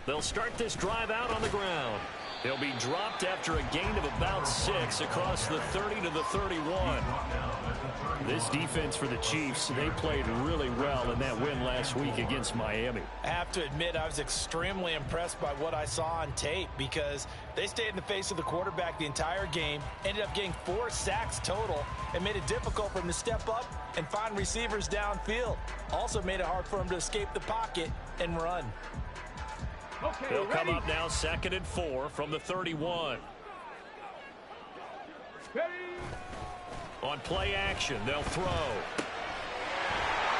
They'll start this drive out on the ground. He'll be dropped after a gain of about 6 across the 30 to the 31. This defense for the Chiefs, they played really well in that win last week against Miami. I have to admit, I was extremely impressed by what I saw on tape because they stayed in the face of the quarterback the entire game, ended up getting 4 sacks total, and made it difficult for him to step up and find receivers downfield. Also made it hard for him to escape the pocket and run. Okay, they'll come up now 2nd and 4 from the 31. On play action, they'll throw.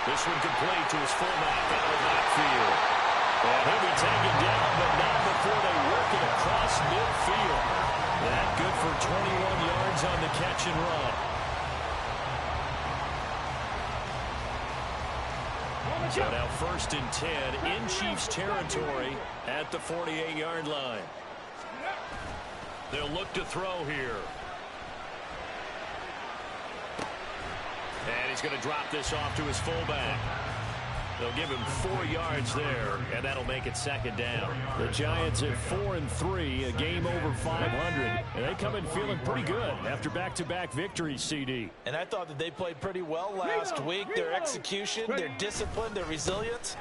This one complete to his fullback out of the backfield. And he'll be taken down, but not before they work it across midfield. That good for 21 yards on the catch and run. So now 1st and 10 in Chiefs territory at the 48-yard line. They'll look to throw here. And he's going to drop this off to his fullback. They'll give him 4 yards there, and that'll make it 2nd down. The Giants at 4 and 3, a game over 500, and they come in feeling pretty good after back-to-back victories, CD. And I thought that they played pretty well last week. Their execution, their discipline, their resilience,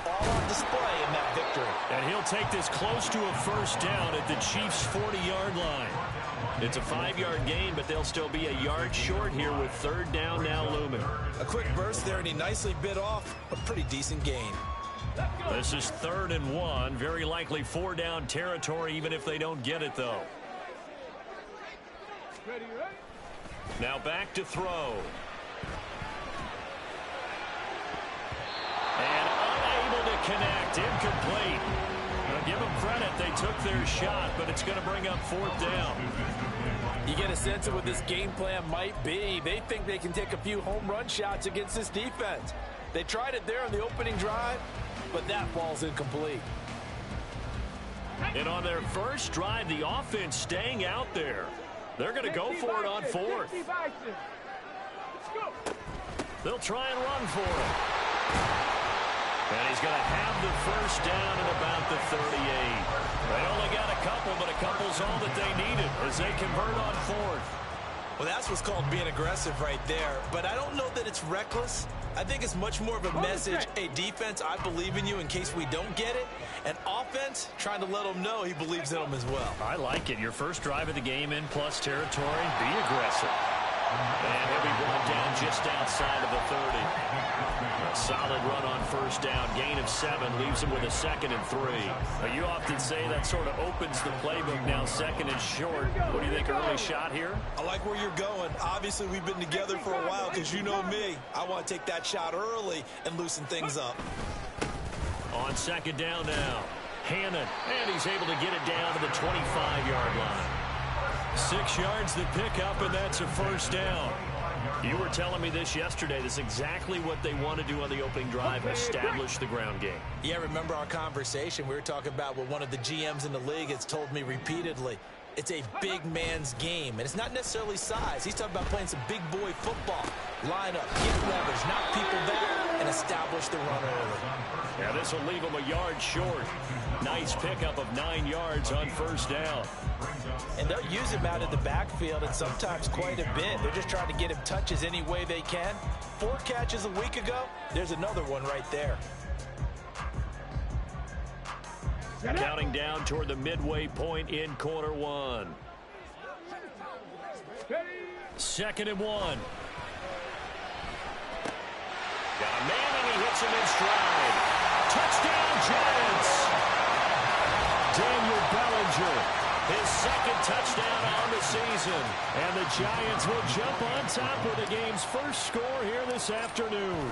all on display in that victory. And he'll take this close to a 1st down at the Chiefs' 40-yard line. It's a 5-yard gain, but they'll still be a yard short here with 3rd down now looming. A quick burst there, and he nicely bit off a pretty decent gain. This is 3rd and 1. Very likely 4-down territory, even if they don't get it, though. Now back to throw. And unable to connect. Incomplete. Now give them credit. They took their shot, but it's going to bring up 4th down. You get a sense of what this game plan might be. They think they can take a few home run shots against this defense. They tried it there on the opening drive, but that ball's incomplete. And on their first drive, the offense staying out there. They're going to go for it on 4th. They'll try and run for it. And he's going to have the 1st down at about the 38. They only got a couple, but a couple's all that they needed as they convert on 4th. Well, that's what's called being aggressive right there. But I don't know that it's reckless. I think it's much more of a message. Hey, defense, I believe in you in case we don't get it. And offense, trying to let him know he believes in them as well. I like it. Your first drive of the game in plus territory, be aggressive. And he'll be brought down just outside of the 30. A solid run on 1st down. Gain of 7 leaves him with a 2nd and 3. Now, you often say that sort of opens the playbook now, 2nd and short. What do you think, early shot here? I like where you're going. Obviously, we've been together for a while because you know me. I want to take that shot early and loosen things up. On 2nd down now, Hannon. And he's able to get it down to the 25-yard line. 6 yards to pick up, and that's a 1st down. You were telling me this yesterday. This is exactly what they want to do on the opening drive, establish the ground game. Yeah, remember our conversation. We were talking about what one of the GMs in the league has told me repeatedly. It's a big man's game, and it's not necessarily size. He's talking about playing some big boy football. Line up, get leverage, knock people back, and establish the run early. Yeah, this will leave him a yard short. Nice pickup of 9 yards on 1st down. And they'll use him out of the backfield, and sometimes quite a bit. They're just trying to get him touches any way they can. 4 catches a week ago. There's another one right there. Counting down toward the midway point in quarter 1. 2nd and 1. Got a man, and he hits him in stride. Touchdown, Giants! Daniel Bellinger, his 2nd touchdown on the season. And the Giants will jump on top with the game's first score here this afternoon.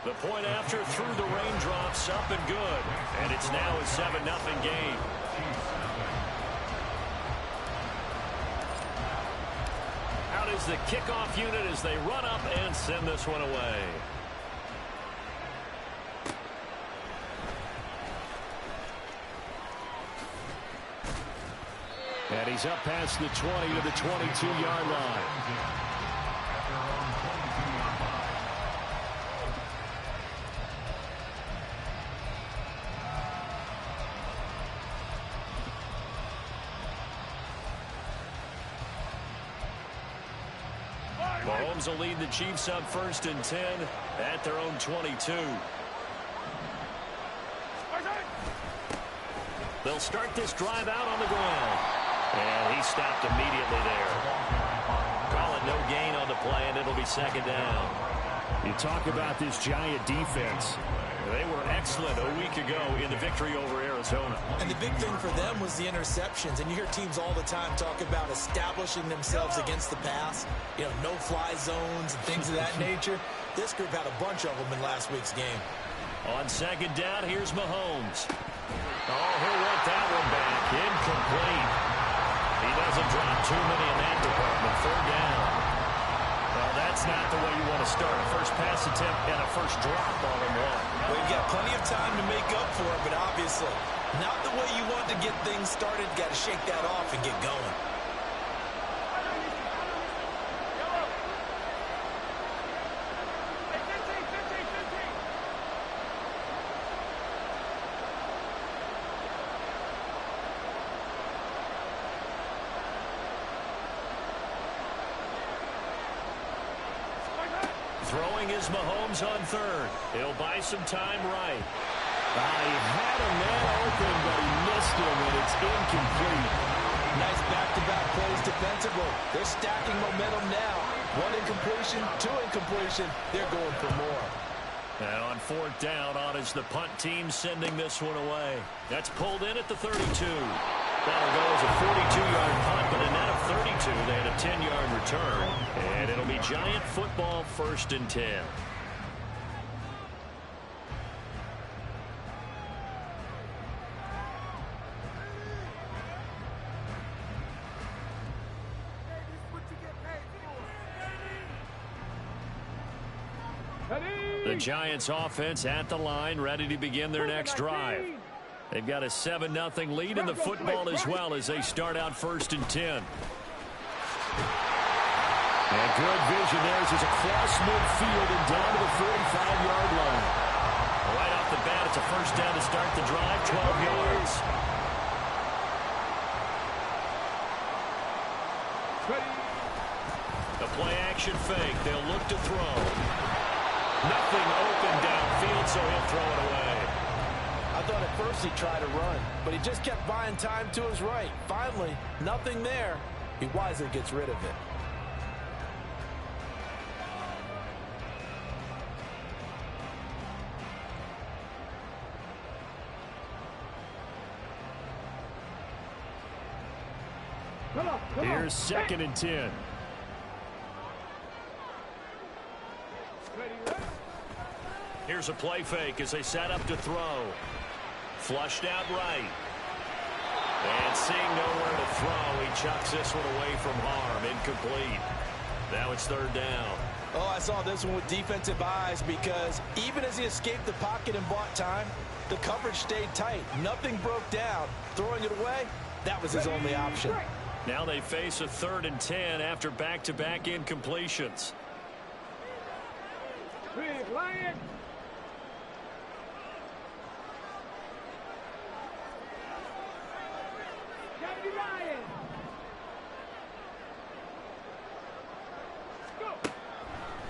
The point after through the raindrops, up and good. And it's now a 7-0 game. Out is the kickoff unit as they run up and send this one away. he's up past the 20 to the 22-yard line. Mahomes will lead the Chiefs up 1st and 10 at their own 22. They'll start this drive out on the ground. And he stopped immediately there. Call it no gain on the play, and it'll be 2nd down. You talk about this Giant defense. They were excellent a week ago in the victory over Arizona. And the big thing for them was the interceptions. And you hear teams all the time talk about establishing themselves against the pass. You know, no-fly zones and things of that nature. This group had a bunch of them in last week's game. On 2nd down, here's Mahomes. Oh, he'll want that one back. Incomplete. He doesn't drop too many in that department. 3rd down. Well, that's not the way you want to start a first pass attempt and a first drop all in one. Well, you've got plenty of time to make up for it, but obviously not the way you want to get things started. Got to shake that off and get going. Throwing is Mahomes on 3rd. He'll buy some time right. He had a man open, but he missed him, and it's incomplete. Nice back-to-back plays defensively. They're stacking momentum now. 1 incompletion, 2 incompletion. They're going for more. And on 4th down, on is the punt team sending this one away. That's pulled in at the 32. That'll go as a 42-yard punt, but a net of 32. They had a 10-yard return. And it'll be Giant football 1st and 10. The Giants offense at the line, ready to begin their next drive. They've got a 7-0 lead in the football as well as they start out 1st and 10. And good vision there as he's across midfield and down to the 45-yard line. Right off the bat, it's a 1st down to start the drive, 12 yards. The play-action fake. They'll look to throw. Nothing open downfield, so he'll throw it away. I thought at first he tried to run, but he just kept buying time to his right. Finally, nothing there. He wisely gets rid of it. Here's 2nd and 10. Here's a play fake as they set up to throw. Flushed out right. And seeing nowhere to throw, he chucks this one away from harm. Incomplete. Now it's 3rd down. Oh, I saw this one with defensive eyes because even as he escaped the pocket and bought time, the coverage stayed tight. Nothing broke down. Throwing it away, that was his only option. Now they face a 3rd and 10 after back-to-back incompletions.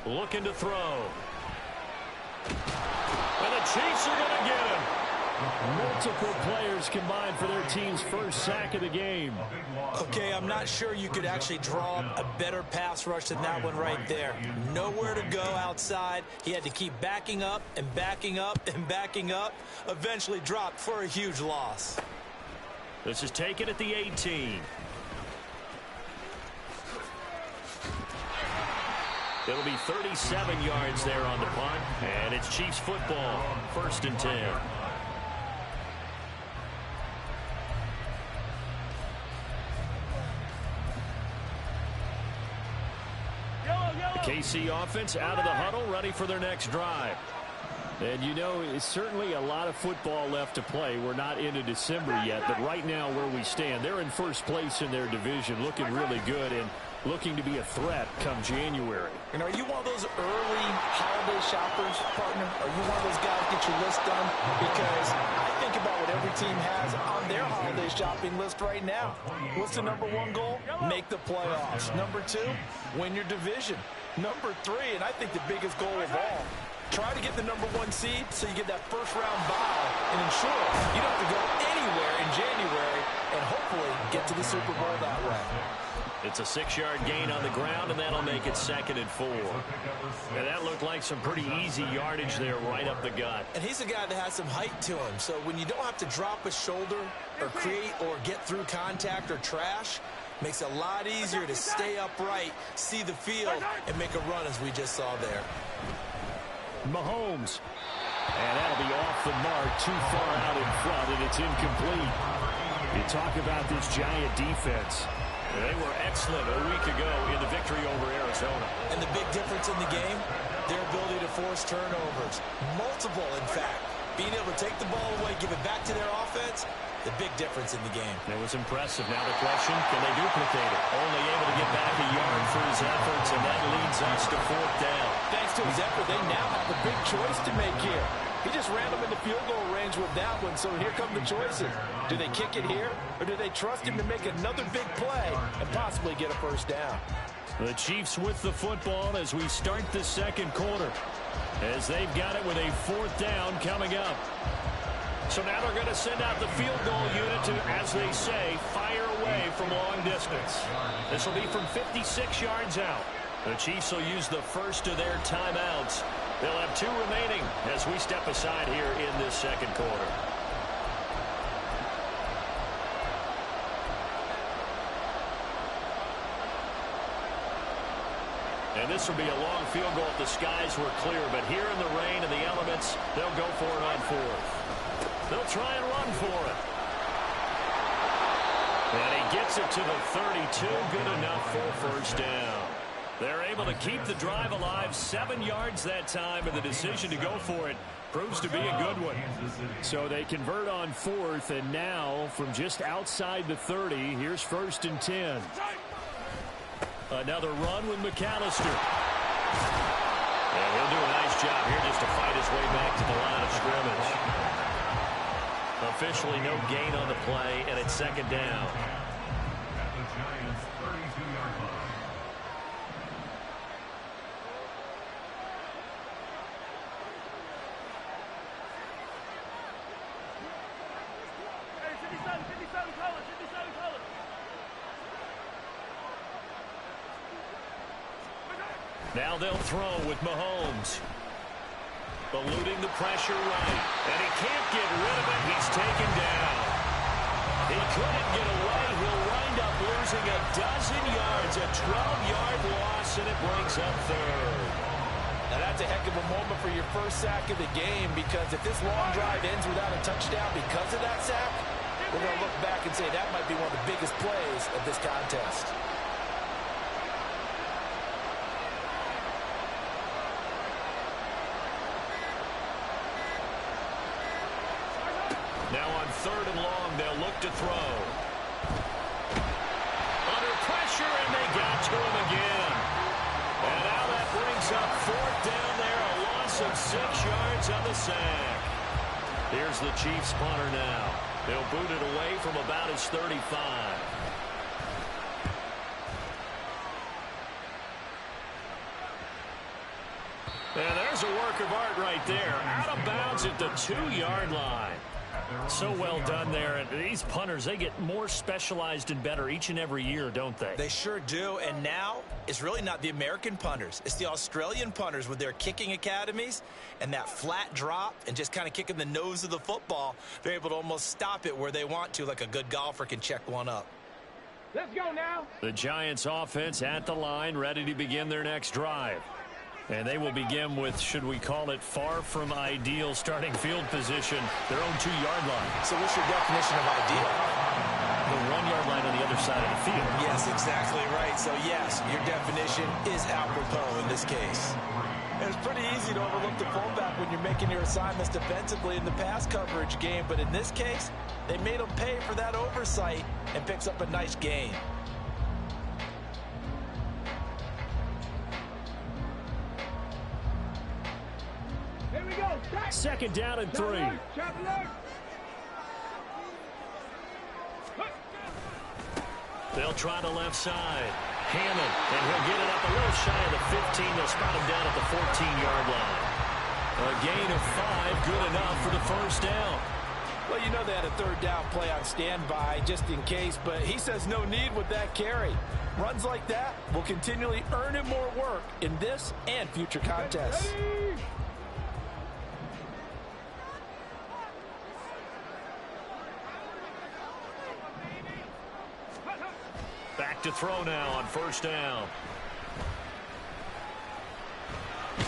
Looking to throw. And the Chiefs are going to get him. Multiple players combined for their team's first sack of the game. Okay, I'm not sure you could actually draw a better pass rush than that one right there. Nowhere to go outside. He had to keep backing up and backing up and backing up. Eventually dropped for a huge loss. This is taken at the 18. It'll be 37 yards there on the punt, and it's Chiefs football, 1st and 10. The KC offense out of the huddle, ready for their next drive. And, you know, it's certainly a lot of football left to play. We're not into December yet, but right now where we stand, they're in first place in their division, looking really good and looking to be a threat come January. And are you one of those early holiday shoppers, partner? Are you one of those guys get your list done? Because I think about what every team has on their holiday shopping list right now. What's the number one goal? Make the playoffs. Number two, win your division. Number three, and I think the biggest goal of all, try to get the number one seed so you get that first-round bye and ensure you don't have to go anywhere in January and hopefully get to the Super Bowl that way. It's a 6-yard gain on the ground, and that'll make it 2nd and 4. And that looked like some pretty easy yardage there right up the gut. And he's a guy that has some height to him, so when you don't have to drop a shoulder or create or get through contact or trash, makes it a lot easier to stay upright, see the field, and make a run as we just saw there. Mahomes. And that'll be off the mark, too far out in front, and it's incomplete. You talk about this Giant defense. They were excellent a week ago in the victory over Arizona. And the big difference in the game, their ability to force turnovers. Multiple, in fact. Being able to take the ball away, give it back to their offense, the big difference in the game. It was impressive. Now the question, can they duplicate it? Only able to get back a yard for his efforts, and that leads us to 4th down. Thanks to his effort, they now have a big choice to make here. He just ran them into field goal range with that one, so here come the choices. Do they kick it here, or do they trust him to make another big play and possibly get a first down? The Chiefs with the football as we start the 2nd quarter, as they've got it with a 4th down coming up. So now they're going to send out the field goal unit to, as they say, fire away from long distance. This will be from 56 yards out. The Chiefs will use the first of their timeouts. They'll have 2 remaining as we step aside here in this 2nd quarter. And this will be a long field goal if the skies were clear, but here in the rain and the elements, they'll go for it on 4th. They'll try and run for it. And he gets it to the 32, good enough for first down. They're able to keep the drive alive, 7 yards that time, and the decision to go for it proves to be a good one. So they convert on 4th, and now from just outside the 30, here's 1st and 10. Another run with McAllister. And he'll do a nice job here just to fight his way back to the line of scrimmage. Officially no gain on the play, and it's 2nd down. Now they'll throw with Mahomes. Eluding the pressure right. And he can't get rid of it. He's taken down. He couldn't get away. He'll wind up losing a dozen yards. A 12-yard loss, and it brings up 3rd. Now that's a heck of a moment for your first sack of the game, because if this long drive ends without a touchdown because of that sack, we're going to look back and say that might be one of the biggest plays of this contest. Now on 3rd and long, they'll look to throw. Under pressure, and they got to him again. And now that brings up 4th down there, a loss of 6 yards on the sack. Here's the Chiefs punter now. They'll boot it away from about his 35. And there's a work of art right there. Out of bounds at the 2-yard line. So well done there. And these punters, they get more specialized and better each and every year, don't they? They sure do. And now it's really not the American punters. It's the Australian punters with their kicking academies and that flat drop and just kind of kicking the nose of the football. They're able to almost stop it where they want to, like a good golfer can check one up. Let's go now. The Giants offense at the line, ready to begin their next drive. And they will begin with, should we call it, far from ideal starting field position, their own 2-yard line. So what's your definition of ideal? The 1-yard line on the other side of the field. Yes, exactly right. So, yes, your definition is apropos in this case. It's pretty easy to overlook the fullback when you're making your assignments defensively in the pass coverage game, but in this case, they made him pay for that oversight and picks up a nice gain. Here we go. Second down and 3. They'll try the left side. Hammond, and he'll get it up a little shy of the 15. They'll spot him down at the 14-yard line. A gain of 5, good enough for the first down. Well, you know they had a third down play on standby just in case, but he says no need with that carry. Runs like that will continually earn him more work in this and future contests. Back to throw now on first down. And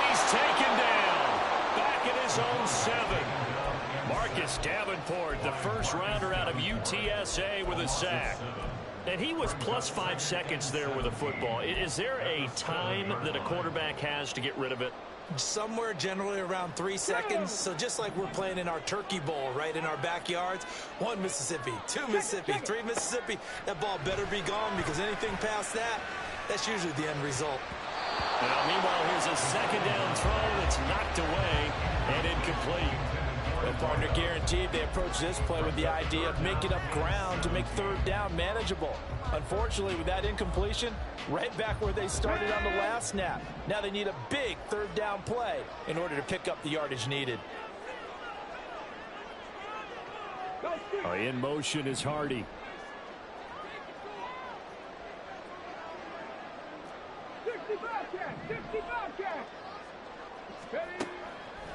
he's taken down. Back at his own 7. Marcus Davenport, the first rounder out of UTSA with a sack. And he was plus 5 seconds there with a football. Is there a time that a quarterback has to get rid of it? Somewhere generally around 3 seconds. So just like we're playing in our turkey bowl, right, in our backyards, 1 Mississippi, 2 Mississippi, 3 Mississippi, that ball better be gone because anything past that, that's usually the end result. Now, meanwhile, here's a second down throw that's knocked away and incomplete. Well, partner, guaranteed they approach this play with the idea of making up ground to make third down manageable. Unfortunately, with that incompletion, right back where they started on the last snap. Now they need a big third down play in order to pick up the yardage needed. In motion is Hardy.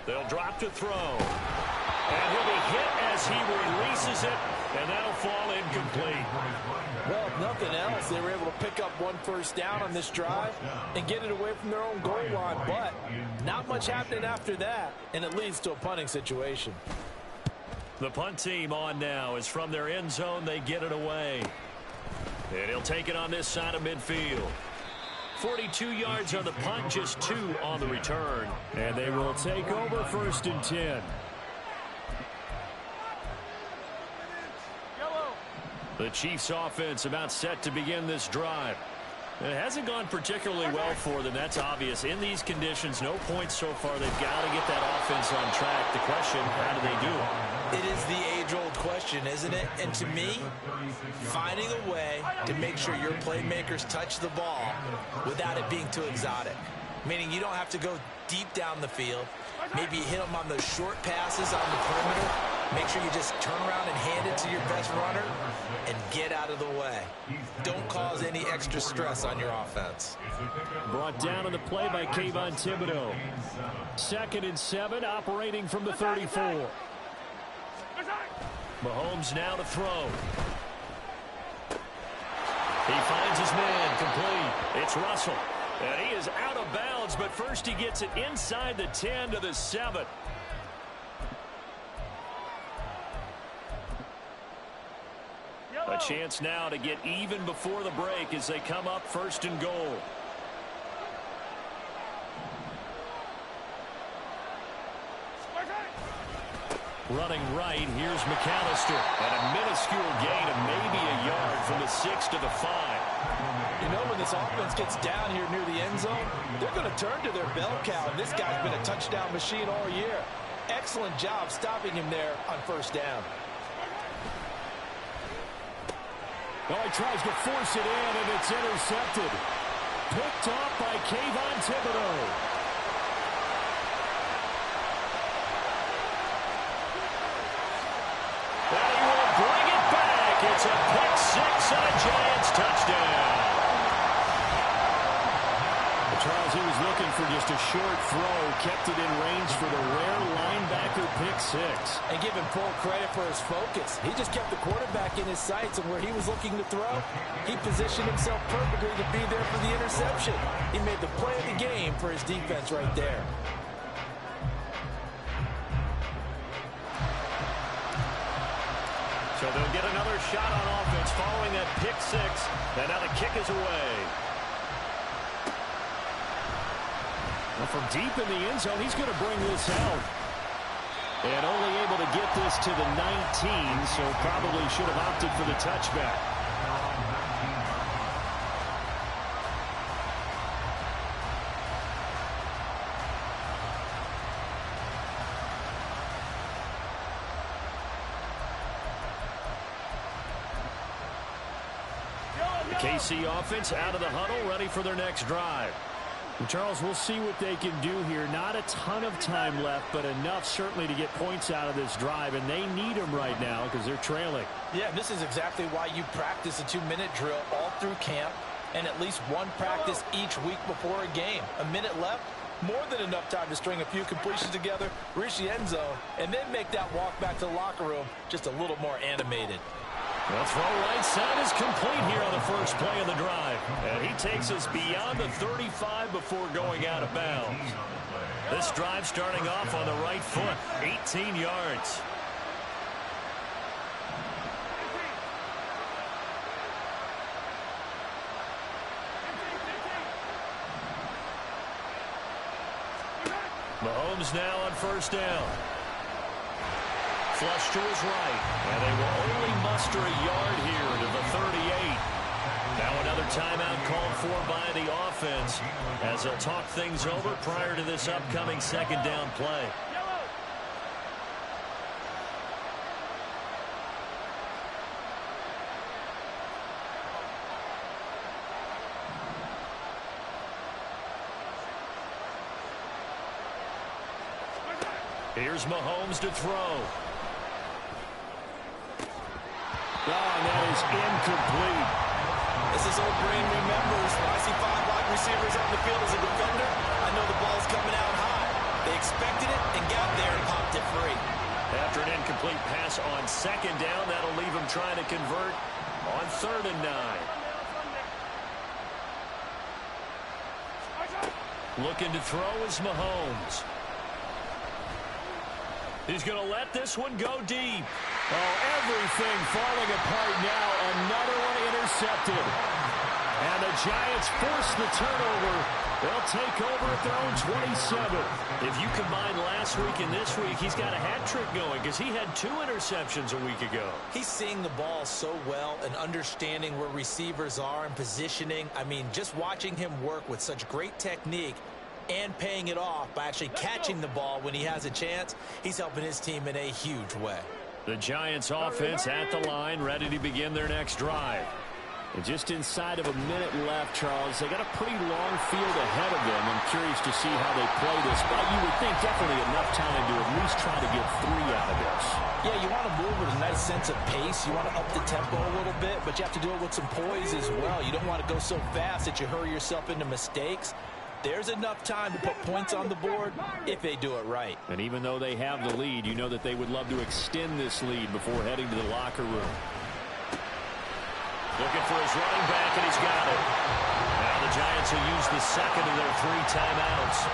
They'll drop to throw. And he'll be hit as he releases it, and that'll fall incomplete. Well, if nothing else, they were able to pick up 1 first down on this drive and get it away from their own goal line. But not much happening after that, and it leads to a punting situation. The punt team on now is from their end zone. They get it away. And he'll take it on this side of midfield. 42 yards on the punt, just 2 on the return. And they will take over 1st and 10. The Chiefs offense about set to begin this drive. It hasn't gone particularly well for them. That's obvious. In these conditions, no points so far. They've got to get that offense on track. The question, how do they do it? It is the age-old question, isn't it? And to me, finding a way to make sure your playmakers touch the ball without it being too exotic. Meaning you don't have to go deep down the field. Maybe you hit them on those short passes on the perimeter. Make sure you just turn around and hand it to your best runner and get out of the way. Don't cause any extra stress on your offense. Brought down on the play by Kayvon Thibodeau. 2nd and 7, operating from the 34. Mahomes now to throw. He finds his man complete. It's Russell. And he is out of bounds, but first he gets it inside the 10 to the 7. A chance now to get even before the break as they come up 1st and goal. Running right, here's McAllister. And a minuscule gain of maybe a yard from the 6 to the 5. You know, when this offense gets down here near the end zone, they're going to turn to their bell cow. And this guy's been a touchdown machine all year. Excellent job stopping him there on 1st down. Oh, he tries to force it in, and it's intercepted. Picked off by Kayvon Thibodeau. And he will bring it back. It's a pick 6 and a Giants touchdown. Charles, he was looking for just a short throw, kept it in range for the rare linebacker pick 6. And give him full credit for his focus. He just kept the quarterback in his sights, and where he was looking to throw, he positioned himself perfectly to be there for the interception. He made the play of the game for his defense right there. So they'll get another shot on offense following that pick 6. And now the kick is away. from deep in the end zone. He's going to bring this out. And only able to get this to the 19, so probably should have opted for the touchback. KC offense out of the huddle, ready for their next drive. And Charles, we'll see what they can do here. Not a ton of time left, but enough certainly to get points out of this drive, and they need them right now because they're trailing. Yeah, this is exactly why you practice a 2-minute drill all through camp and at least one practice each week before a game. A minute left, more than enough time to string a few completions together, reach the end zone, and then make that walk back to the locker room just a little more animated. The throw right side is complete here on the first play of the drive. And he takes us beyond the 35 before going out of bounds. This drive starting off on the right foot, 18 yards. Mahomes now on first down. Flush to his right, and they will only muster a yard here to the 38. Now another timeout called for by the offense as they'll talk things over prior to this upcoming second down play. Here's Mahomes to throw. Oh, and that is incomplete. As his old brain remembers, when I see 5 wide receivers on the field as a defender, I know the ball's coming out high. They expected it and got there and popped it free. After an incomplete pass on second down, that'll leave him trying to convert on 3rd and 9. Looking to throw is Mahomes. He's going to let this one go deep. Oh, everything falling apart now. Another one intercepted. And the Giants force the turnover. They'll take over at their own 27. If you combine last week and this week, he's got a hat trick going because he had 2 interceptions a week ago. He's seeing the ball so well and understanding where receivers are and positioning. I mean, just watching him work with such great technique and paying it off by actually catching the ball when he has a chance, he's helping his team in a huge way. The Giants offense at the line, ready to begin their next drive. And just inside of a minute left, Charles, they got a pretty long field ahead of them. I'm curious to see how they play this, but you would think definitely enough time to at least try to get 3 out of this. Yeah, you want to move with a nice sense of pace. You want to up the tempo a little bit, but you have to do it with some poise as well. You don't want to go so fast that you hurry yourself into mistakes. There's enough time to put points on the board if they do it right. And even though they have the lead, you know that they would love to extend this lead before heading to the locker room. Looking for his running back, and he's got it. Now the Giants will use the second of their 3 timeouts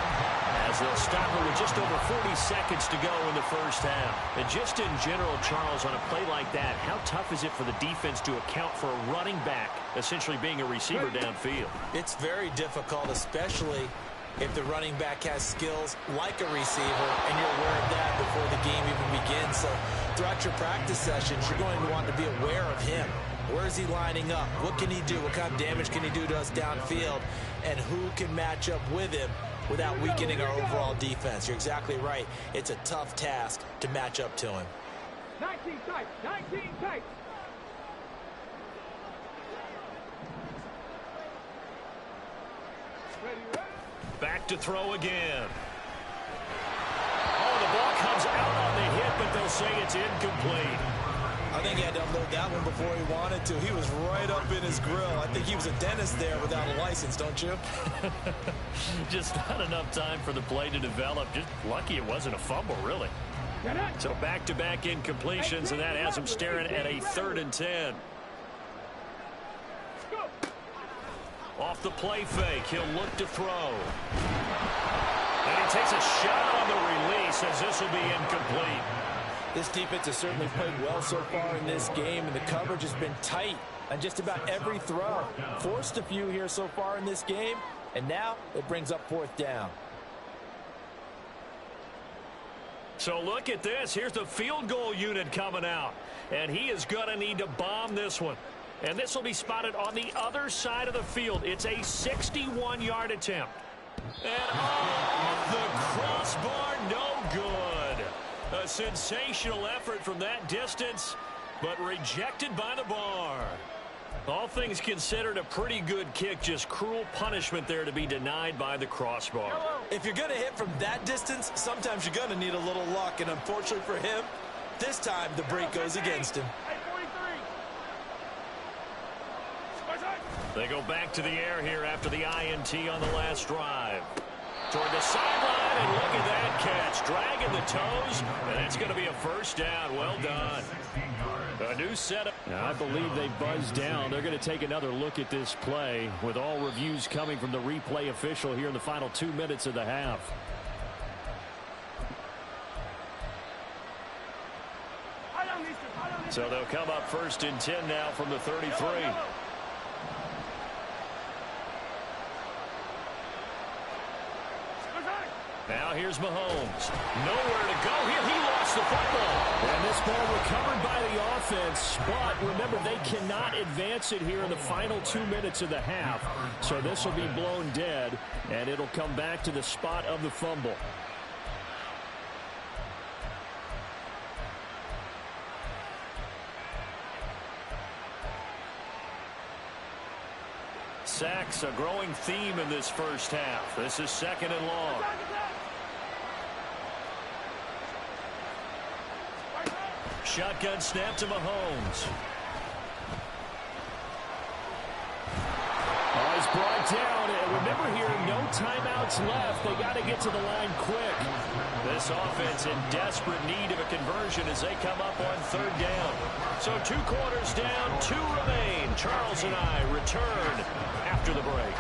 as they'll stop it with just over 40 seconds to go in the first half. And just in general, Charles, on a play like that, how tough is it for the defense to account for a running back essentially being a receiver downfield? It's very difficult, especially if the running back has skills like a receiver, and you're aware of that before the game even begins. So throughout your practice sessions, you're going to want to be aware of him. Where is he lining up? What can he do? What kind of damage can he do to us downfield? And who can match up with him without weakening our overall defense? You're exactly right. It's a tough task to match up to him. 19 tight, 19 tight. Back to throw again. Oh, the ball comes out on the hit, but they'll say it's incomplete. I think he had to unload that one before he wanted to. He was right up in his grill. I think he was a dentist there without a license, don't you? Just not enough time for the play to develop. Just lucky it wasn't a fumble, really. So back-to-back incompletions, and that has him staring at a 3rd and 10. Off the play fake, he'll look to throw. And he takes a shot on the release as this will be incomplete. This defense has certainly played well so far in this game, and the coverage has been tight on just about every throw. Forced a few here so far in this game, and now it brings up 4th down. So look at this. Here's the field goal unit coming out. And he is going to need to bomb this one. And this will be spotted on the other side of the field. It's a 61-yard attempt. And off the crossbar, no good. A sensational effort from that distance, but rejected by the bar. All things considered, a pretty good kick. Just cruel punishment there to be denied by the crossbar. If you're going to hit from that distance, sometimes you're going to need a little luck. And unfortunately for him, this time the break goes against him. They go back to the air here after the INT on the last drive. Toward the sideline, and look at that catch. Dragging the toes, and that's going to be a first down. Well done. A new setup. Now, I believe they buzzed down. They're going to take another look at this play with all reviews coming from the replay official here in the final 2 minutes of the half. So they'll come up 1st and 10 now from the 33. Now here's Mahomes. Nowhere to go here. He lost the football. And this ball recovered by the offense. But remember, they cannot advance it here in the final 2 minutes of the half. So this will be blown dead, and it'll come back to the spot of the fumble. Sacks, a growing theme in this first half. This is 2nd and long. Shotgun snap to Mahomes. Oh, he's brought down. And remember here, no timeouts left. They got to get to the line quick. This offense in desperate need of a conversion as they come up on 3rd down. So 2 quarters down, 2 remain. Charles and I return after the break.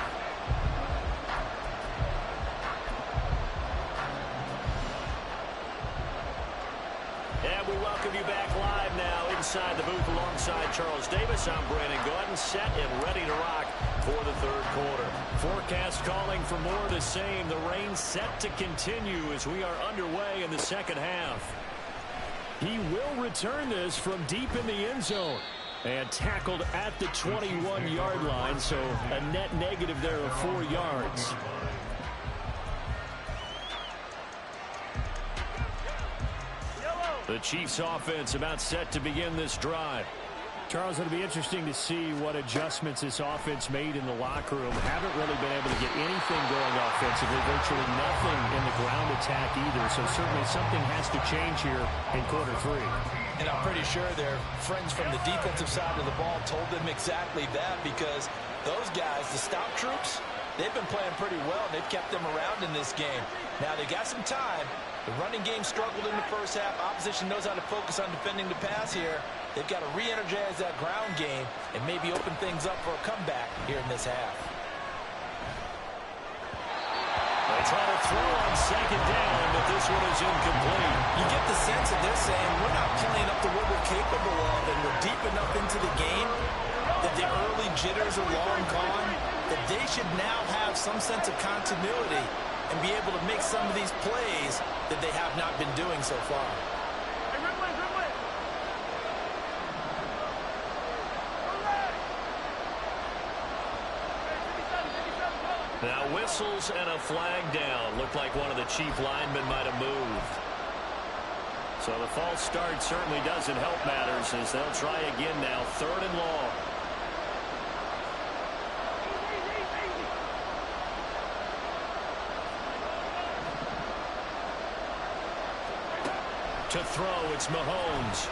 And we welcome you back live now inside the booth alongside Charles Davis. I'm Brandon Gordon, set and ready to rock for the 3rd quarter. Forecast calling for more of the same. The rain set to continue as we are underway in the 2nd half. He will return this from deep in the end zone. And tackled at the 21-yard line, so a net negative there of 4 yards. The Chiefs offense about set to begin this drive. Charles, it'll be interesting to see what adjustments this offense made in the locker room. Haven't really been able to get anything going offensively, virtually nothing in the ground attack either. So certainly something has to change here in quarter 3. And I'm pretty sure their friends from the defensive side of the ball told them exactly that, because those guys, the stop troops, they've been playing pretty well. They've kept them around in this game. Now they got some time. The running game struggled in the first half. Opposition knows how to focus on defending the pass here. They've got to re-energize that ground game and maybe open things up for a comeback here in this half. They try to throw on 2nd down, but this one is incomplete. You get the sense that they're saying we're not playing up to what we're capable of, and we're deep enough into the game that the early jitters are long gone, that they should now have some sense of continuity and be able to make some of these plays that they have not been doing so far. Now whistles and a flag down. Looked like one of the Chief linemen might have moved. So the false start certainly doesn't help matters as they'll try again now. 3rd and long. To throw, it's Mahomes.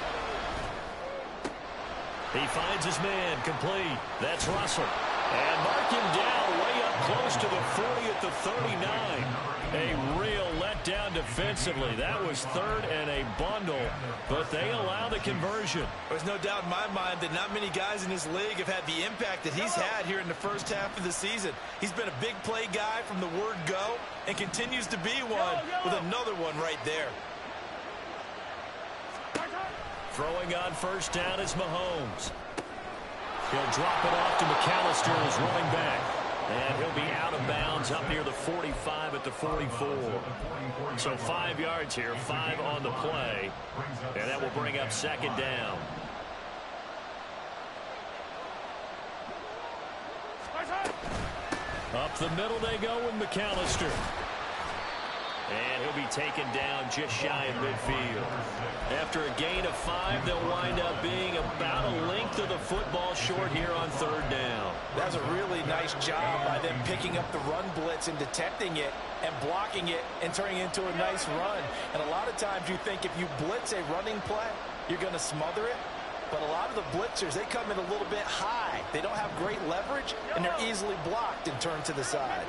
He finds his man, complete. That's Russell. And mark him down way up close to the 40 at the 39. A real letdown defensively. That was 3rd and a bundle, but they allow the conversion. There's no doubt in my mind that not many guys in this league have had the impact that he's had here in the first half of the season. He's been a big play guy from the word go and continues to be one with another one right there. Throwing on 1st down is Mahomes. He'll drop it off to McAllister as running back. And he'll be out of bounds up near the 45 at the 44. So 5 yards here, 5 on the play. And that will bring up second down. Up the middle they go with McAllister. And he'll be taken down just shy of midfield. After a gain of 5, they'll wind up being about a length of the football short here on third down. That's a really nice job by them picking up the run blitz and detecting it and blocking it and turning it into a nice run. And a lot of times you think if you blitz a running play, you're going to smother it. But a lot of the blitzers, they come in a little bit high. They don't have great leverage, and they're easily blocked and turned to the side.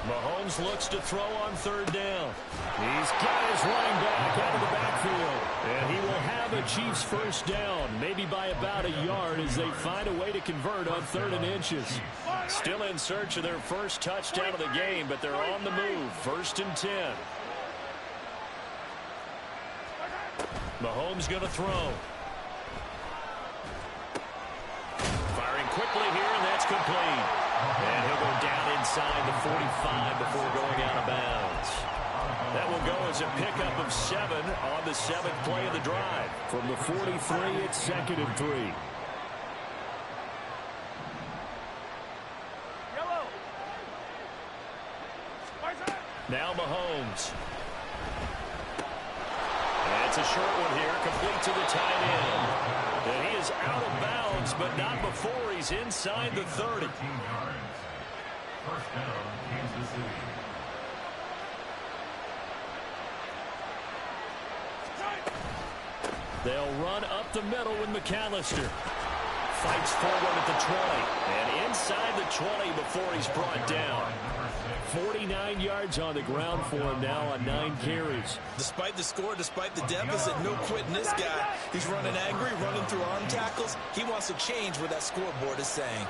Mahomes looks to throw on third down. He's got his running back out of the backfield. And he will have a Chiefs first down, maybe by about a yard as they find a way to convert on 3rd and inches. Still in search of their first touchdown of the game, but they're on the move. 1st and 10. Mahomes going to throw. Firing quickly here, and that's complete. And he'll go down inside the 45 before going out of bounds. That will go as a pickup of 7 on the 7th play of the drive. From the 43, it's 2nd and 3. Now Mahomes. And it's a short one here, complete to the tight end. And he is out of bounds, but not before he's inside the 30. First down, Kansas City. They'll run up the middle with McAllister. Fights forward at the 20. And inside the 20 before he's brought down. 49 yards on the ground for him now on 9 carries. Despite the score, despite the deficit, no quitting this guy. He's running angry, running through arm tackles. He wants to change what that scoreboard is saying.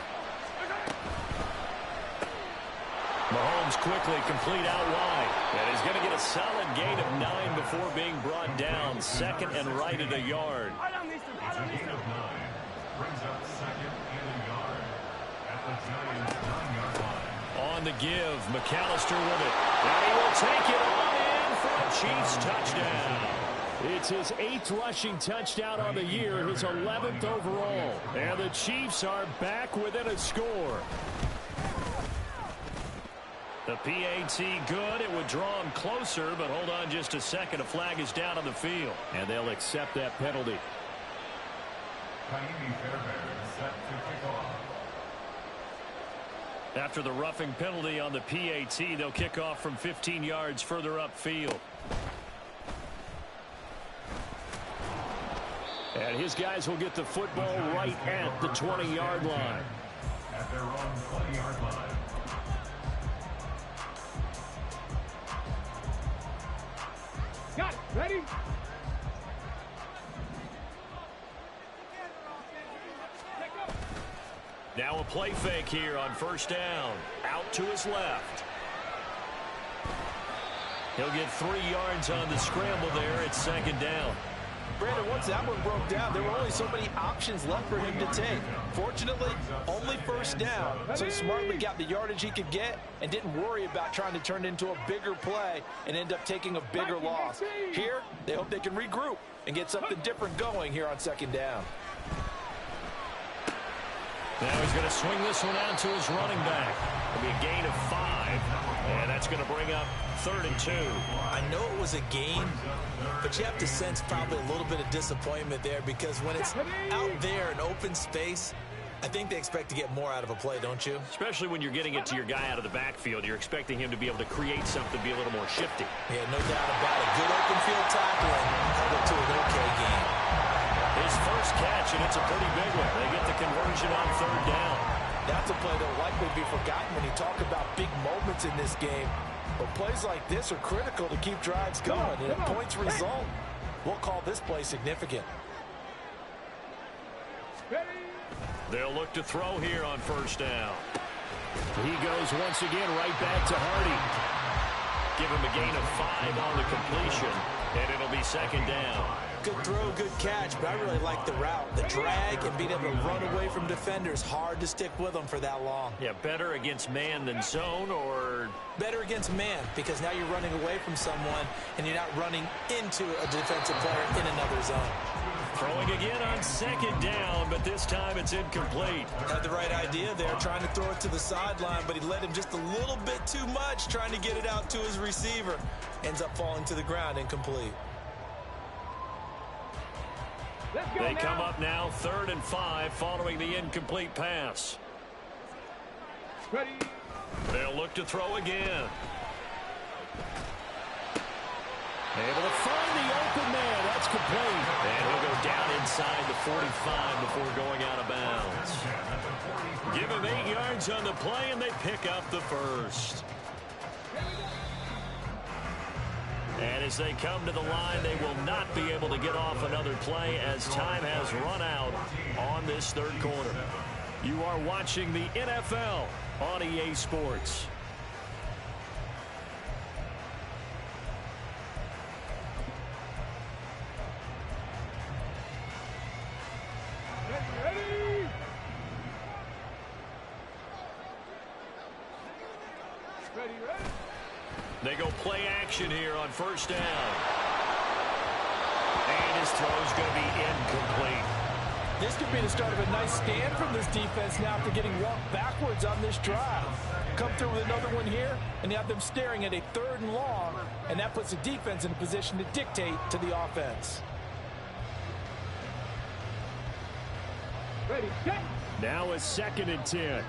Mahomes quickly complete out wide. And he's going to get a solid gain of 9 before being brought down. 2nd and right at a yard. It's a gain of 9. Brings up 2nd and a yard at the Giants' 9-yard line. On the give, McAllister with it. And he will take it on in for a Chiefs touchdown. It's his 8th rushing touchdown on the year, his 11th overall. And the Chiefs are back within a score. The PAT good. It would draw him closer, but hold on just a second. A flag is down on the field. And they'll accept that penalty. Kaimi Fairbairn set to kick off. After the roughing penalty on the PAT, they'll kick off from 15 yards further upfield. And his guys will get the football right at the 20-yard line. At their own 20-yard line. Got it. Ready? Now a play fake here on first down. Out to his left. He'll get 3 yards on the scramble there. It's 2nd down. Brandon, once that one broke down, there were only so many options left for him to take. Fortunately, only first down, so he smartly got the yardage he could get and didn't worry about trying to turn it into a bigger play and end up taking a bigger loss. Here, they hope they can regroup and get something different going here on 2nd down. Now he's going to swing this one out to his running back. It'll be a gain of 5, and that's going to bring up 3rd and 2. I know it was a gain, but you have to sense probably a little bit of disappointment there because when it's out there in open space, I think they expect to get more out of a play, don't you? Especially when you're getting it to your guy out of the backfield. You're expecting him to be able to create something, be a little more shifty. Yeah, no doubt about it. Good open field tackling. Held it to an okay game. His first catch, and it's a pretty big one. They get the conversion on 3rd down. That's a play that will likely be forgotten when you talk about big moments in this game. But plays like this are critical to keep drives going. And if points result, we'll call this play significant. They'll look to throw here on first down. He goes once again right back to Hardy. give him a gain of 5 on the completion, and it'll be second down. Good throw, good catch, but I really like the route. The drag and being able to run away from defenders, hard to stick with them for that long. Yeah, better against man than zone, or? Better against man, because now you're running away from someone and you're not running into a defensive player in another zone. Throwing again on second down, but this time it's incomplete. Had the right idea there, trying to throw it to the sideline, but he led him just a little bit too much, trying to get it out to his receiver. Ends up falling to the ground, incomplete. They come up now 3rd and 5 following the incomplete pass. Ready. They'll look to throw again. Able to find the open man. That's complete. And he'll go down inside the 45 before going out of bounds. Give him 8 yards on the play, and they pick up the first. And as they come to the line, they will not be able to get off another play as time has run out on this third quarter. You are watching the NFL on EA Sports. Ready. Ready. They go play action here on first down. And his throw's going to be incomplete. This could be the start of a nice stand from this defense now after getting walked backwards on this drive. Come through with another one here, and you have them staring at a 3rd and long, and that puts the defense in a position to dictate to the offense. Ready. Set. Now a 2nd and 10.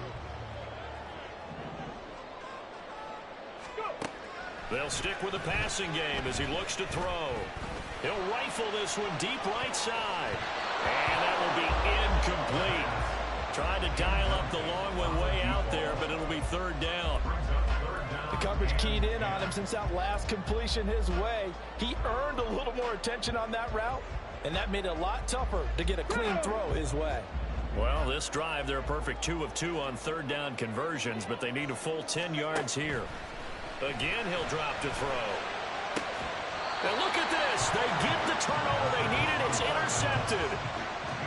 They'll stick with the passing game as he looks to throw. He'll rifle this one deep right side. And that will be incomplete. Trying to dial up the long one way out there, but it'll be 3rd down. The coverage keyed in on him since that last completion his way. He earned a little more attention on that route, and that made it a lot tougher to get a clean throw his way. Well, this drive, they're a perfect 2 of 2 on 3rd down conversions, but they need a full 10 yards here. Again, he'll drop to throw. And look at this. They get the turnover they needed. It's intercepted.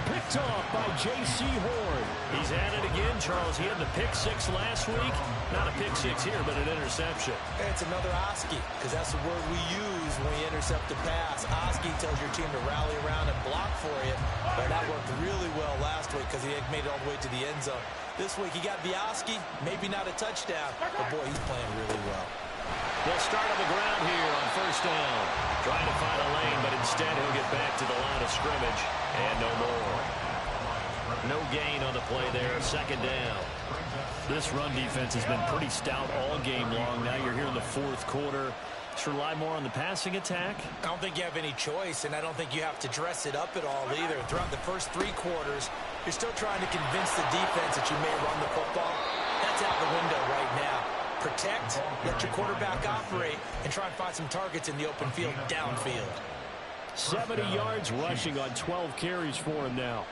Picked off by J.C. Horn. He's at it again, Charles. He had the pick 6 last week. Not a pick 6 here, but an interception. It's another Oski, because that's the word we use when we intercept a pass. Oski tells your team to rally around and block for you, but that worked really well last week because he made it all the way to the end zone. This week he got the Oski, maybe not a touchdown, but boy, he's playing really well. They'll start on the ground here on first down. Trying to find a lane, but instead he'll get back to the line of scrimmage. And no more. No gain on the play there. 2nd down. This run defense has been pretty stout all game long. Now you're here in the 4th quarter. Just rely more on the passing attack? I don't think you have any choice, and I don't think you have to dress it up at all either. Throughout the first 3 quarters, you're still trying to convince the defense that you may run the football. That's out the window right now. Protect, let your quarterback operate, and try and find some targets in the open field downfield. 70 yards rushing on 12 carries for him now.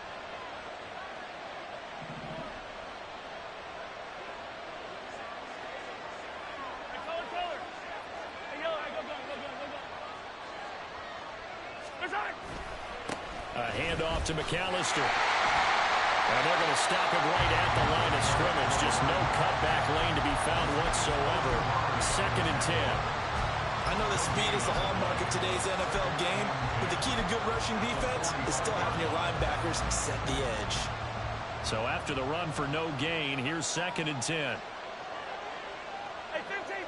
A handoff to McAllister. And they're going to stop it right at the line of scrimmage. Just no cutback lane to be found whatsoever. 2nd and 10. I know that speed is the hallmark of today's NFL game, but the key to good rushing defense is still having your linebackers set the edge. So after the run for no gain, here's 2nd and 10. Hey, 15.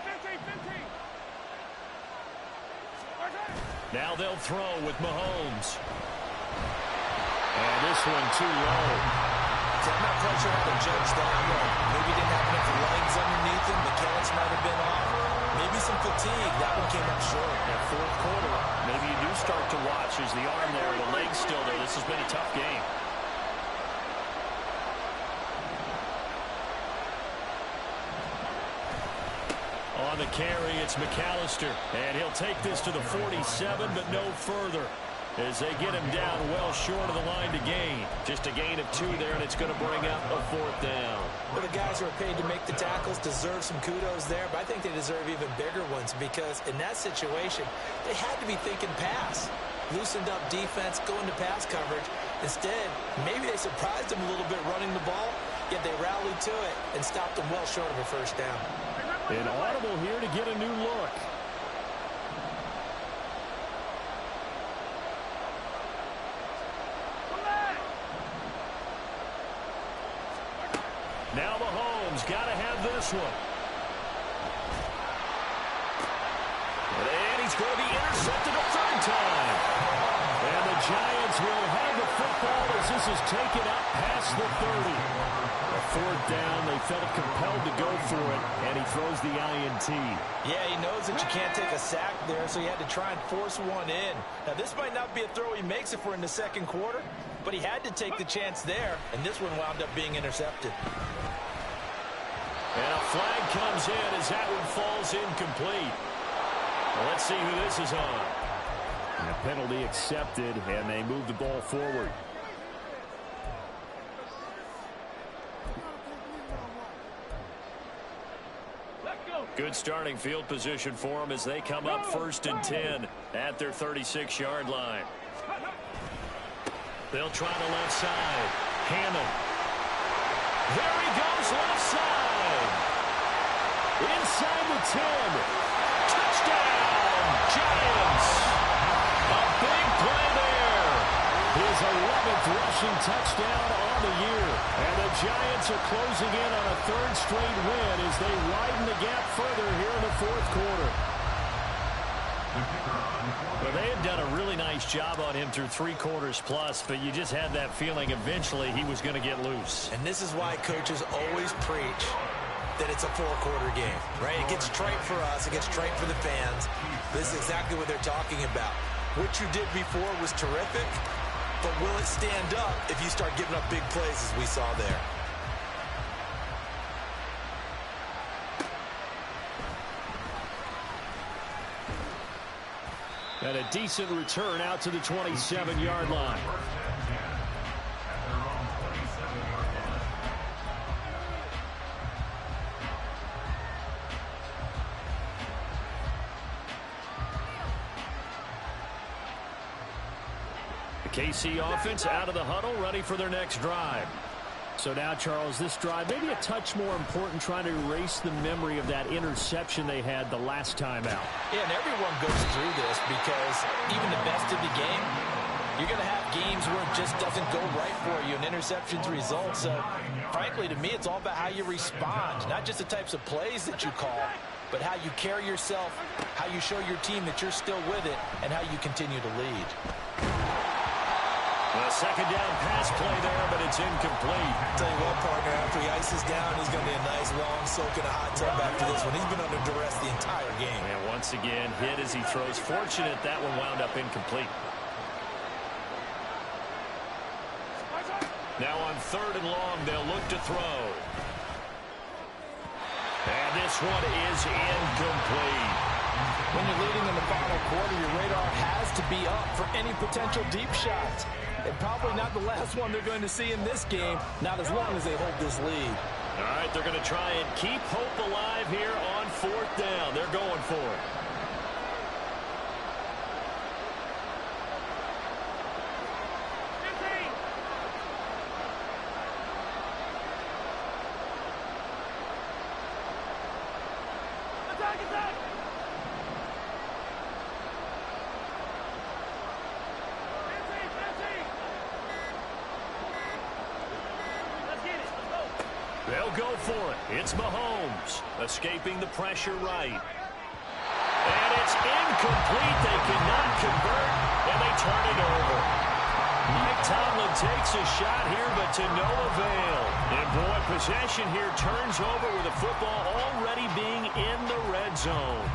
Now they'll throw with Mahomes. And this one too low. So I'm not quite sure how to judge that one. Maybe he didn't have enough legs underneath him. Mechanics might have been off. Maybe some fatigue. That one came up short. That 4th quarter, maybe you do start to watch. There's the arm there, the leg's still there. This has been a tough game. On the carry, it's McAllister. And he'll take this to the 47, but no further. as they get him down well short of the line to gain. Just a gain of 2 there, and it's going to bring up a 4th down. Well, the guys who are paid to make the tackles deserve some kudos there, but I think they deserve even bigger ones because in that situation, they had to be thinking pass. Loosened up defense, going to pass coverage. Instead, maybe they surprised them a little bit running the ball, yet they rallied to it and stopped them well short of a 1st down. An audible here to get a new look. Now Mahomes got to have this one. And he's going to be intercepted a 3rd time. And the Giants will have the football as this is taken up past the 30. A 4th down, they felt compelled to go for it, and he throws the INT. Yeah, he knows that you can't take a sack there, so he had to try and force one in. Now, this might not be a throw he makes if we're in the 2nd quarter, but he had to take the chance there, and this one wound up being intercepted. And a flag comes in as that one falls incomplete. Well, let's see who this is on. And a penalty accepted, and they move the ball forward. Good starting field position for them as they come up 1st and 10 at their 36-yard line. They'll try the left side. Hammond. There he goes, left side. Inside the 10. Touchdown, Giants. A big play there. His 11th rushing touchdown on the year. And the Giants are closing in on a 3rd straight win as they widen the gap further here in the 4th quarter. Well, they had done a really nice job on him through 3 quarters plus, but you just had that feeling eventually he was going to get loose. And this is why coaches always preach that it's a 4-quarter game, right? It gets trite for us. It gets trite for the fans. This is exactly what they're talking about. What you did before was terrific, but will it stand up if you start giving up big plays as we saw there? And a decent return out to the 27-yard line. The KC offense out of the huddle, ready for their next drive. So now, Charles, this drive maybe a touch more important, trying to erase the memory of that interception they had the last time out. Yeah, and everyone goes through this because even the best in the game, you're going to have games where it just doesn't go right for you, and interceptions result. So, frankly, to me, it's all about how you respond, not just the types of plays that you call, but how you carry yourself, how you show your team that you're still with it, and how you continue to lead. A 2nd down pass play there, but it's incomplete. Tell you what, partner, after he ices down, he's going to be a nice long soak in a hot tub after this one. He's been under duress the entire game. And once again, hit as he throws. Fortunate that one wound up incomplete. Now on 3rd and long, they'll look to throw. And this one is incomplete. When you're leading in the final quarter, your radar has to be up for any potential deep shots. And probably not the last one they're going to see in this game, not as long as they hold this lead. All right, they're going to try and keep hope alive here on 4th down. They're going for it. They'll go for it. It's Mahomes escaping the pressure right. And it's incomplete. They cannot convert, and they turn it over. Mike Tomlin takes a shot here, but to no avail. And boy, possession here turns over with the football already being in the red zone.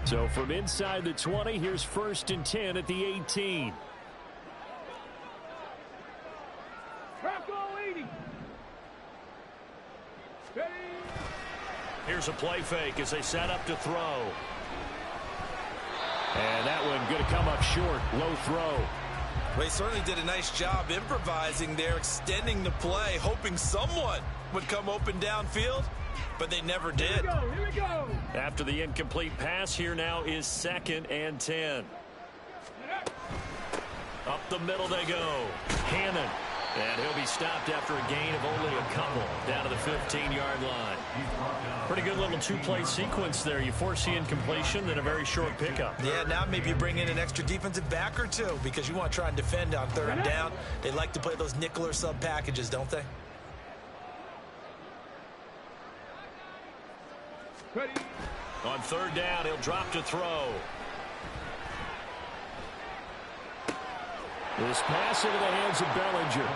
So from inside the 20, here's 1st and 10 at the 18. Here's a play fake as they set up to throw. And that one going to come up short. Low throw. Well, he certainly did a nice job improvising there, extending the play, hoping someone would come open downfield, but they never did. Here we go. After the incomplete pass, here now is 2nd and 10. Up the middle they go. Hannon. And he'll be stopped after a gain of only a couple down to the 15-yard line. Pretty good little two-play sequence there. You force the incompletion, then a very short pickup. Yeah, now maybe you bring in an extra defensive back or two because you want to try and defend on 3rd down. They like to play those nickel or sub packages, don't they? Ready. On 3rd down, he'll drop to throw. This pass into the hands of Bellinger.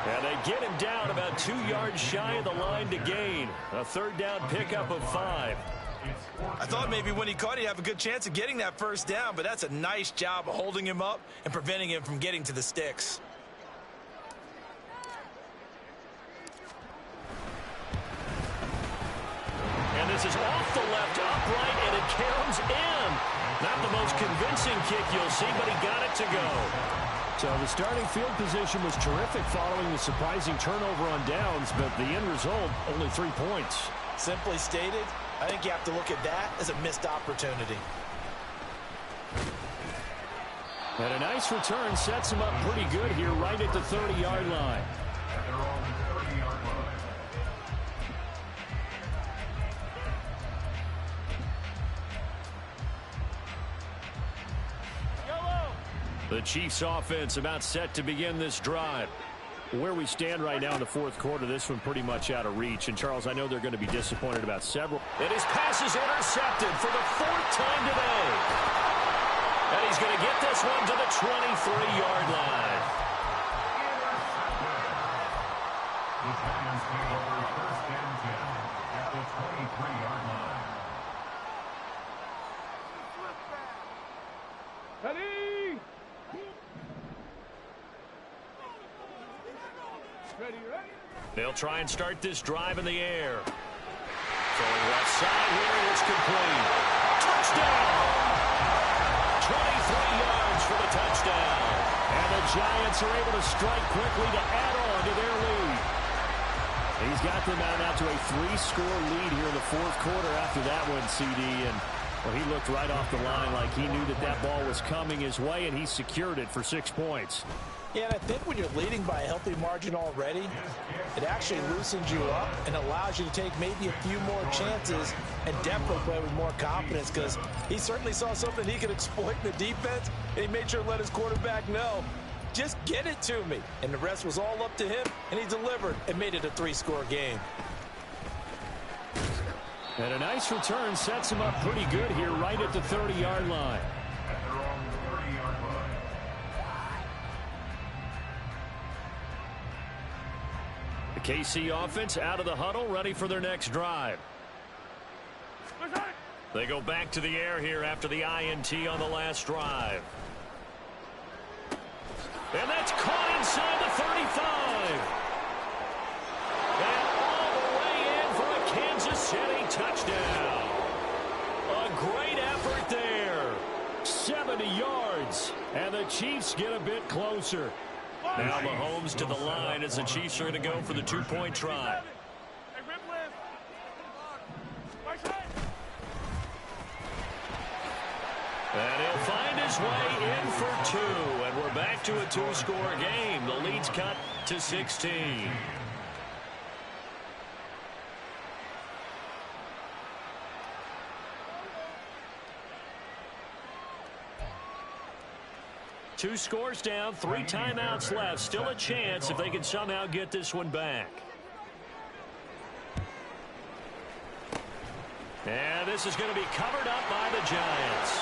And they get him down about 2 yards shy of the line to gain. A 3rd down pickup of 5. I thought maybe when he caught it, he'd have a good chance of getting that 1st down, but that's a nice job of holding him up and preventing him from getting to the sticks. And this is off the left upright, and it caroms in. Not the most convincing kick you'll see, but he got it to go. So the starting field position was terrific following the surprising turnover on downs, but the end result, only 3 points. Simply stated, I think you have to look at that as a missed opportunity. And a nice return sets him up pretty good here right at the 30-yard line. At their own 30-yard line. The Chiefs offense about set to begin this drive. Where we stand right now in the 4th quarter, this one pretty much out of reach. And, Charles, I know they're going to be disappointed about several. And his pass is intercepted for the 4th time today. And he's going to get this one to the 23-yard line. The Giants take over 1st and 10 at the 23-yard line. Ready. Ready. They'll try and start this drive in the air. Throwing left side here, it's complete. Touchdown! 23 yards for the touchdown. And the Giants are able to strike quickly to add on to their lead. He's got them out to a 3-score lead here in the 4th quarter after that one, CD. And well, he looked right off the line like he knew that that ball was coming his way, and he secured it for 6 points. Yeah, and I think when you're leading by a healthy margin already, it actually loosens you up and allows you to take maybe a few more chances and definitely play with more confidence because he certainly saw something he could exploit in the defense, and he made sure to let his quarterback know, just get it to me. And the rest was all up to him, and he delivered and made it a 3-score game. And a nice return sets him up pretty good here right at the 30-yard line. At their own 30-yard line. The KC offense out of the huddle, ready for their next drive. They go back to the air here after the INT on the last drive. And that's caught inside the 35. And all the way in for a Kansas City touchdown. A great effort there. 70 yards. And the Chiefs get a bit closer. Now Mahomes to the line as the Chiefs are going to go for the 2-point try. And he'll find his way in for 2. And we're back to a 2-score game. The lead's cut to 16. Two scores down, 3 timeouts left. Still a chance if they can somehow get this one back. And this is going to be covered up by the Giants.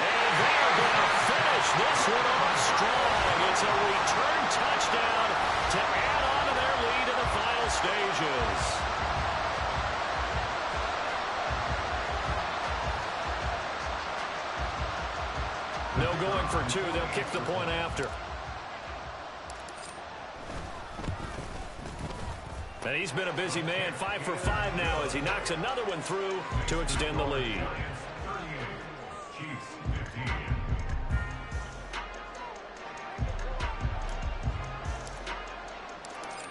And they're going to finish this one off strong. It's a return touchdown to add on to their lead in the final stages. No going for 2. They'll kick the point after. And he's been a busy man, 5 for 5 now as he knocks another one through to extend the lead.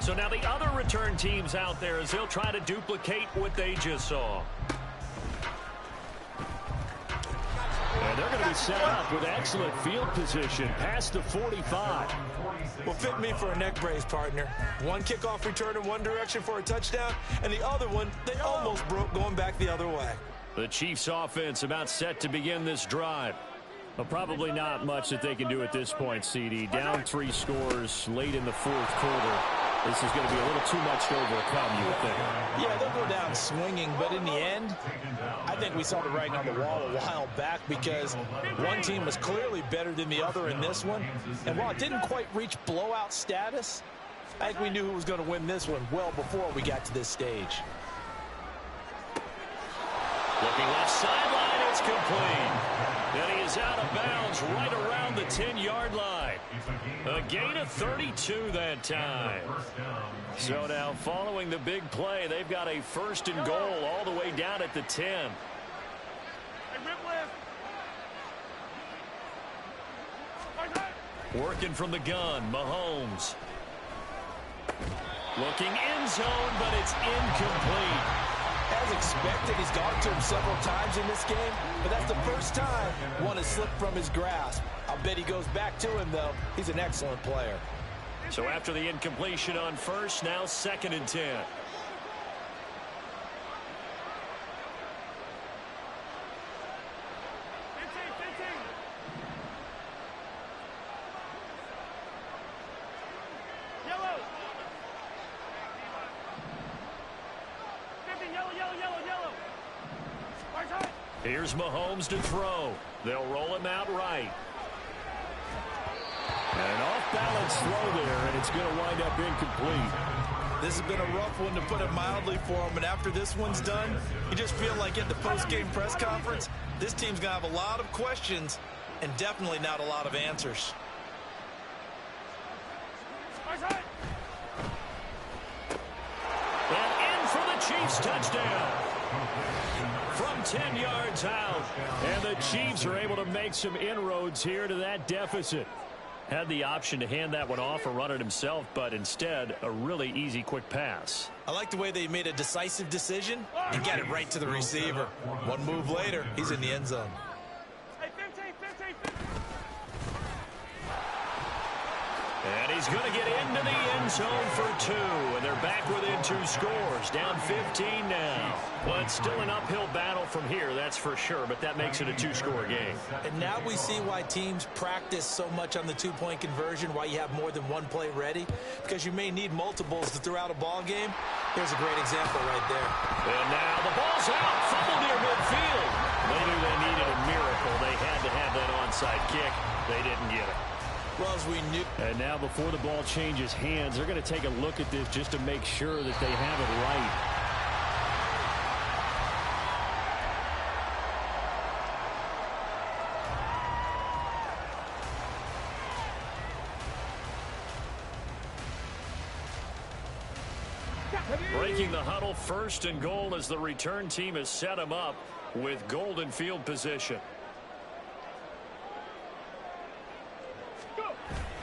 So now the other return teams out there as they'll try to duplicate what they just saw. And they're going to be set up with excellent field position past the 45. Well, fit me for a neck brace, partner. One kickoff return in one direction for a touchdown, and the other one, they almost broke going back the other way. The Chiefs offense about set to begin this drive. Well, probably not much that they can do at this point, CD. Down 3 scores late in the fourth quarter. This is going to be a little too much to overcome, you would think. Yeah, they'll go down swinging, but in the end, I think we saw the writing on the wall a while back because one team was clearly better than the other in this one. And while it didn't quite reach blowout status, I think we knew who was going to win this one well before we got to this stage. Looking left sideline, it's complete. And he is out of bounds right around the 10-yard line. A gain of 32 that time. So now following the big play, they've got a 1st and goal all the way down at the 10. Working from the gun, Mahomes. Looking end zone, but it's incomplete. As expected, he's gone to him several times in this game, but that's the first time one has slipped from his grasp. I'll bet he goes back to him, though. He's an excellent player. So after the incompletion on 1st, now 2nd and 10. Here's Mahomes to throw. They'll roll him out right. An off-balance throw there, and it's going to wind up incomplete. This has been a rough one, to put it mildly, for him. And after this one's done, you just feel like at the post-game press conference, this team's going to have a lot of questions and definitely not a lot of answers. And in for the Chiefs touchdown. From 10 yards out. And the Chiefs are able to make some inroads here to that deficit. Had the option to hand that one off or run it himself, but instead a really easy quick pass. I like the way they made a decisive decision and got it right to the receiver. One move later, he's in the end zone. And he's going to get into the end zone for 2. And they're back within 2 scores. Down 15 now. Well, it's still an uphill battle from here, that's for sure. But that makes it a 2-score game. And now we see why teams practice so much on the 2-point conversion, why you have more than one play ready. Because you may need multiples to throw out a ball game. Here's a great example right there. And now the ball's out. Fumble near midfield. They knew they needed a miracle. They had to have that onside kick. They didn't get it. Well, as we knew. And now before the ball changes hands, they're going to take a look at this just to make sure that they have it right. Breaking the huddle, 1st and goal as the return team has set him up with golden field position.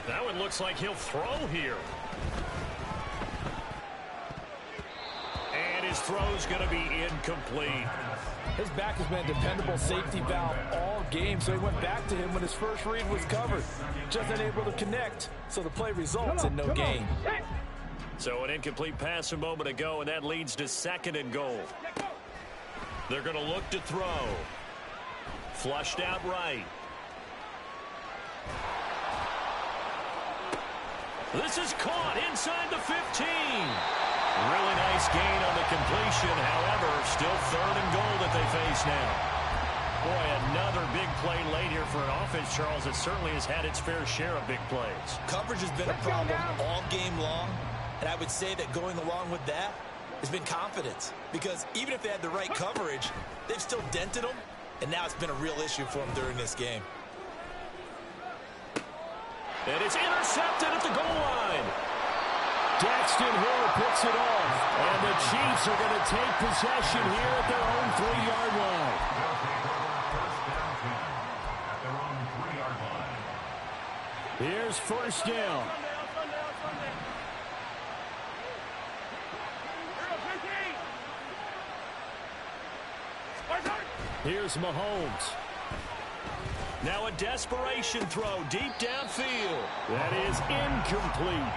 That one looks like he'll throw here. And his throw's going to be incomplete. His back has been a dependable safety valve all game, so he went back to him when his first read was covered. Just unable to connect, so the play results in no gain. So an incomplete pass a moment ago, and that leads to 2nd and goal. They're going to look to throw. Flushed out right. This is caught inside the 15. Really nice gain on the completion. However, still 3rd and goal that they face now. Boy, another big play late here for an offense, Charles, that certainly has had its fair share of big plays. Coverage has been a problem all game long, and I would say that going along with that has been confidence. Because even if they had the right coverage, they've still dented them, and now it's been a real issue for them during this game. And it's intercepted at the goal line. Daxton Hill puts it off. And the Chiefs are going to take possession here at their own 3-yard line. Here's first down. Here's Mahomes. Now a desperation throw deep downfield. That is incomplete.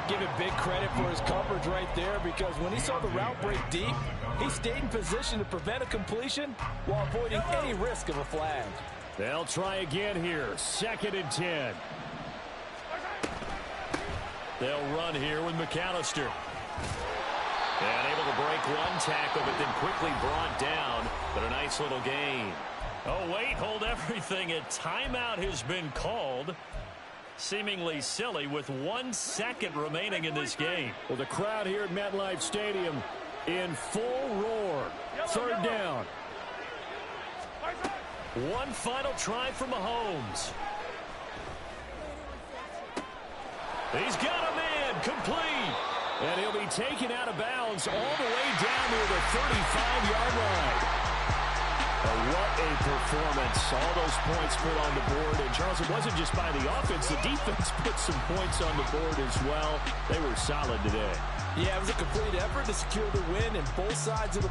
Give him big credit for his coverage right there, because when he saw the route break deep, he stayed in position to prevent a completion while avoiding any risk of a flag. They'll try again here. 2nd and 10. They'll run here with McAllister. And able to break one tackle, but then quickly brought down. But a nice little gain. Oh, wait, hold everything. A timeout has been called. Seemingly silly with 1 second remaining in this game. Well, the crowd here at MetLife Stadium in full roar. 3rd down. One final try for Mahomes. He's got a man complete. And he'll be taken out of bounds all the way down near the 35-yard line. What a performance. All those points put on the board. And, Charles, it wasn't just by the offense. The defense put some points on the board as well. They were solid today. Yeah, it was a complete effort to secure the win, and both sides of the